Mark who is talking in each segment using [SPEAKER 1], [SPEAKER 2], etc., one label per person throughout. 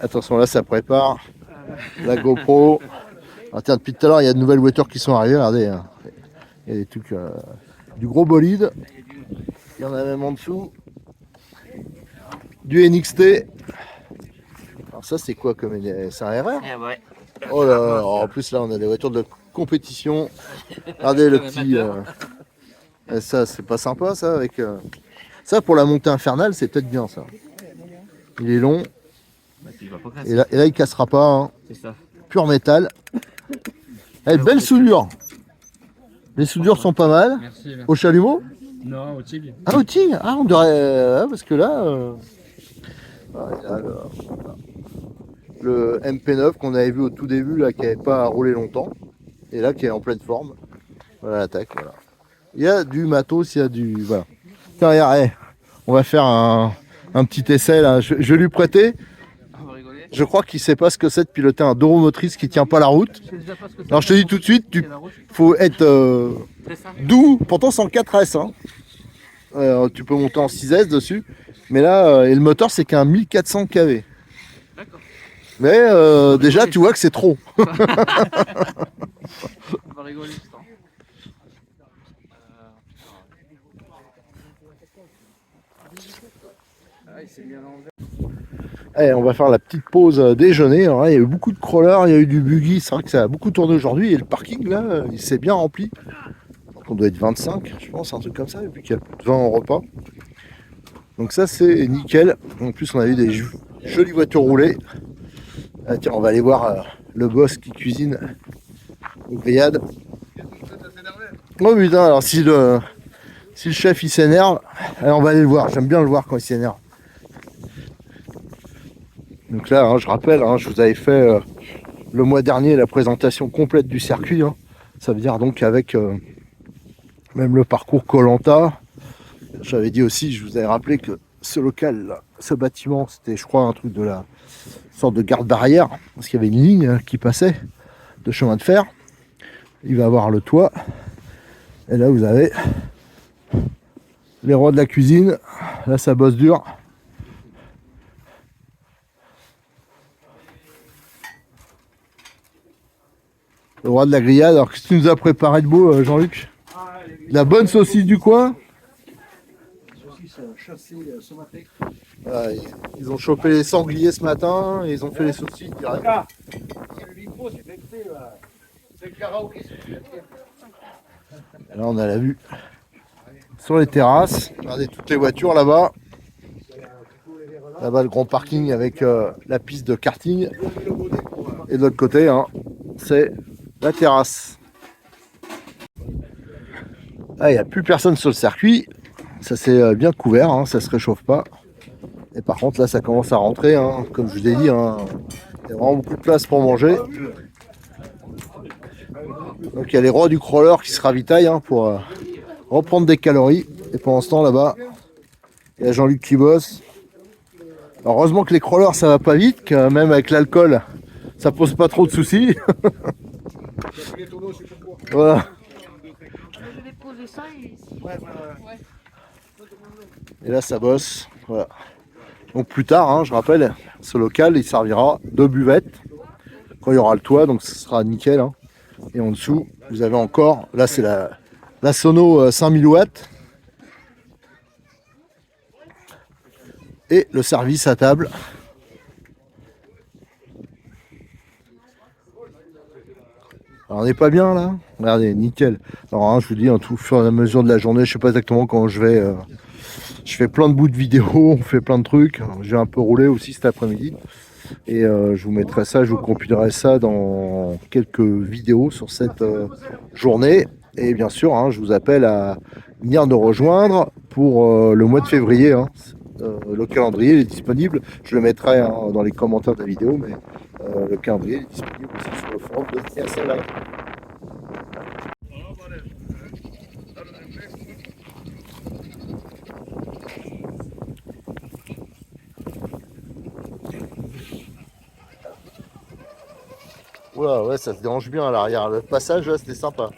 [SPEAKER 1] Attention, là, ça prépare. La GoPro. Ah, tiens, depuis tout à l'heure, il y a de nouvelles voitures qui sont arrivées. Regardez, hein. Il y a des trucs, du gros bolide. Il y en a même en dessous. Du NXT. Alors ça, c'est quoi comme... C'est un RR?
[SPEAKER 2] Ouais.
[SPEAKER 1] Oh là là, en plus, là, on a des voitures de compétition. Regardez le petit... ça, c'est pas sympa, ça, avec... Ça, pour la montée infernale, c'est peut-être bien, ça. Il est long. Et là, il cassera pas. Hein.
[SPEAKER 2] C'est ça.
[SPEAKER 1] Pur métal. Eh, belle soudure. Les soudures sont pas mal.
[SPEAKER 2] Merci.
[SPEAKER 1] Au chalumeau?
[SPEAKER 2] Non, au TIG.
[SPEAKER 1] Ah, au TIG? Ah, on dirait... parce que là... le MP9 qu'on avait vu au tout début, là, qui n'avait pas roulé longtemps. Et là, qui est en pleine forme. Voilà l'attaque, voilà. Il y a du matos, il y a du... Voilà. Tiens, regarde, on va faire un petit essai, là. Je vais lui prêter. Je crois qu'il ne sait pas ce que c'est de piloter un Doro motrice qui ne tient pas la route. Alors je te dis tout de suite, il faut être doux, pourtant c'est en 4S. Hein. Tu peux monter en 6S dessus. Mais là, et le moteur c'est qu'un 1400 kV. Mais déjà tu vois que c'est trop.
[SPEAKER 2] On va rigoler ce temps. Il s'est mis à l'envers.
[SPEAKER 1] Allez, on va faire la petite pause déjeuner. Alors là, il y a eu beaucoup de crawlers, il y a eu du buggy. C'est vrai que ça a beaucoup tourné aujourd'hui. Et le parking, là, il s'est bien rempli. Donc, on doit être 25, je pense, un truc comme ça. Et puis qu'il y a plus de 20 en repas. Donc ça, c'est nickel. En plus, on a eu des jolies voitures roulées. Ah, tiens, on va aller voir le boss qui cuisine au grillade. Oh putain, alors si le chef, il s'énerve, on va aller le voir. J'aime bien le voir quand il s'énerve. Donc là, hein, je rappelle, hein, je vous avais fait le mois dernier la présentation complète du circuit. Hein. Ça veut dire donc avec même le parcours Koh-Lanta. J'avais dit aussi, je vous avais rappelé que ce local, là, ce bâtiment, c'était je crois un truc de la sorte de garde-barrière. Parce qu'il y avait une ligne qui passait de chemin de fer. Il va avoir le toit. Et là, vous avez les rois de la cuisine. Là, ça bosse dur. Le roi de la grillade. Alors, qu'est-ce que tu nous as préparé de beau, Jean-Luc? La bonne saucisse du coin.
[SPEAKER 3] Saucisse chassée ce matin.
[SPEAKER 1] Voilà, ils ont chopé les sangliers ce matin et ils ont fait les saucisses direct.
[SPEAKER 3] Le micro, c'est vexé. C'est le karaoké.
[SPEAKER 1] Là, on a la vue sur les terrasses. Regardez toutes les voitures là-bas. Là-bas, le grand parking avec la piste de karting. Et de l'autre côté, hein, c'est la terrasse. Ah, il n'y a plus personne sur le circuit. Ça c'est bien couvert, hein, ça ne se réchauffe pas. Et par contre, là, ça commence à rentrer. Hein, comme je vous ai dit, hein, il y a vraiment beaucoup de place pour manger. Donc, il y a les rois du crawler qui se ravitaillent hein, pour reprendre des calories. Et pendant ce temps, là-bas, il y a Jean-Luc qui bosse. Alors, heureusement que les crawlers, ça va pas vite, que même avec l'alcool, ça pose pas trop de soucis. Voilà. Et là, ça bosse. Voilà. Donc plus tard, hein, je rappelle, ce local, il servira de buvette quand il y aura le toit, donc ce sera nickel. Hein. Et en dessous, vous avez encore, là c'est la Sono 5000 watts. Et le service à table. Alors, on n'est pas bien là. Regardez, nickel. Alors hein, je vous dis, en tout fur et à mesure de la journée, je sais pas exactement quand je vais. Je fais plein de bouts de vidéos, on fait plein de trucs. J'ai un peu roulé aussi cet après-midi. Et je vous mettrai ça, je vous compilerai ça dans quelques vidéos sur cette journée. Et bien sûr, hein, je vous appelle à venir nous rejoindre pour le mois de février. Hein. Le calendrier est disponible. Je le mettrai hein, dans les commentaires de la vidéo, mais le calendrier est disponible aussi sur le forum de TSL. Ouais, ça se dérange bien à l'arrière. Le passage, là, c'était sympa.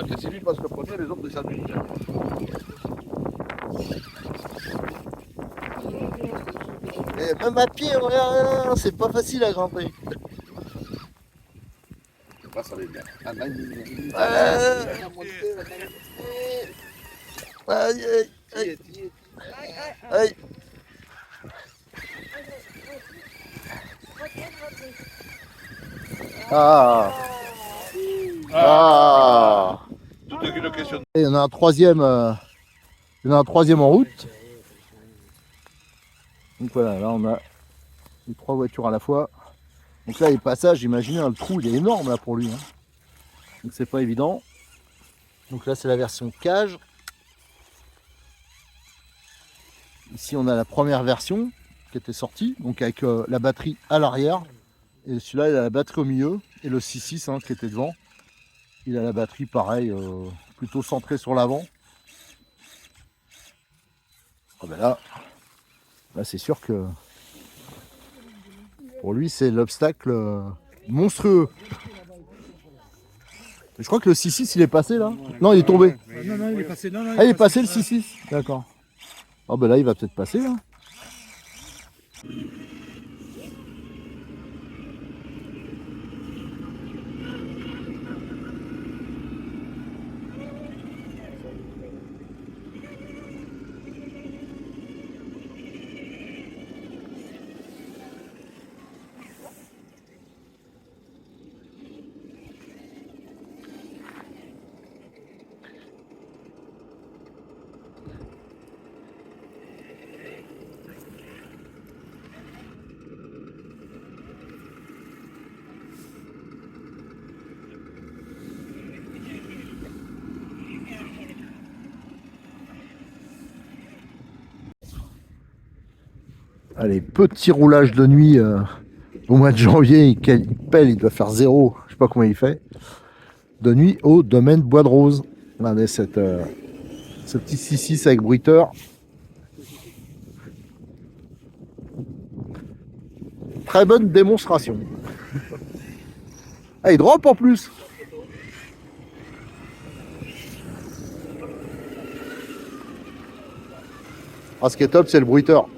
[SPEAKER 1] que si lui passe le premier, les autres descendent du deuxième. Et même à pied, regarde, c'est pas facile à grimper.
[SPEAKER 4] Là, ça va être bien. Ah, là,
[SPEAKER 1] Aïe, aïe, aïe, aïe. Ah. Ah.
[SPEAKER 4] Toute une question.
[SPEAKER 1] Et il y en a un troisième, il y en a un troisième en route. Donc voilà, là on a les 3 voitures à la fois. Donc là les passages, imaginez, le trou il est énorme là pour lui. Hein. Donc c'est pas évident. Donc là c'est la version cage. Ici on a la première version qui était sortie, donc avec la batterie à l'arrière. Et celui-là il a la batterie au milieu. Et le 6.6 hein, qui était devant, il a la batterie pareil, plutôt centrée sur l'avant. Ah ben là c'est sûr que pour lui c'est l'obstacle monstrueux. Je crois que le 6.6 il est passé là. Non il est tombé.
[SPEAKER 2] Non, non, il est passé. Non, non,
[SPEAKER 1] Ah il est passé le 6.6. D'accord. Ah ben là il va peut-être passer là. Allez, petit roulage de nuit au mois de janvier, il pèle, il doit faire 0, je sais pas combien il fait. De nuit au domaine Bois de Rose. Regardez ce petit 6.6 avec bruiteur. Très bonne démonstration. Ah, il drop en plus. Ah, ce qui est top, c'est le bruiteur.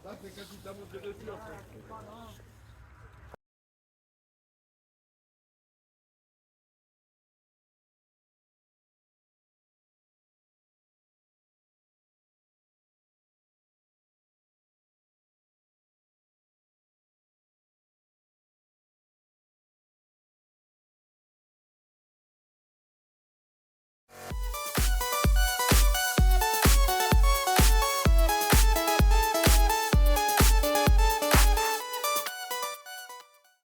[SPEAKER 4] Là, c'est quand tu t'as monté dessus, après.